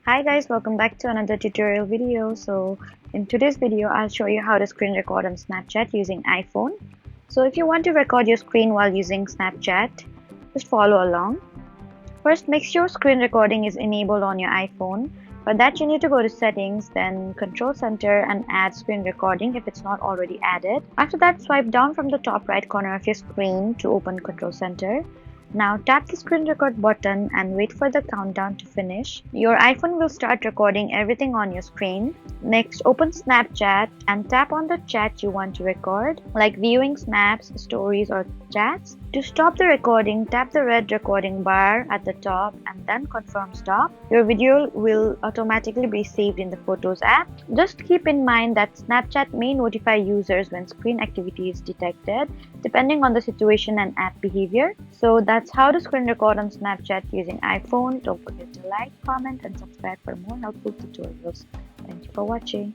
Hi guys, welcome back to another tutorial video. So in today's video, I'll show you how to screen record on Snapchat using iPhone. So if you want to record your screen while using Snapchat, just follow along. First, make sure screen recording is enabled on your iPhone. For that, you need to go to settings, then control center and add screen recording if it's not already added. After that, swipe down from the top right corner of your screen to open control center. Now tap the screen record button and wait for the countdown to finish. Your iPhone will start recording everything on your screen. Next, open Snapchat and tap on the chat you want to record, like viewing snaps, stories, or chats. To stop the recording, tap the red recording bar at the top and then confirm stop. Your video will automatically be saved in the Photos app. Just keep in mind that Snapchat may notify users when screen activity is detected, depending on the situation and app behavior. So that's how to screen record on Snapchat using iPhone. Don't forget to like, comment, and subscribe for more helpful tutorials. Thank you for watching.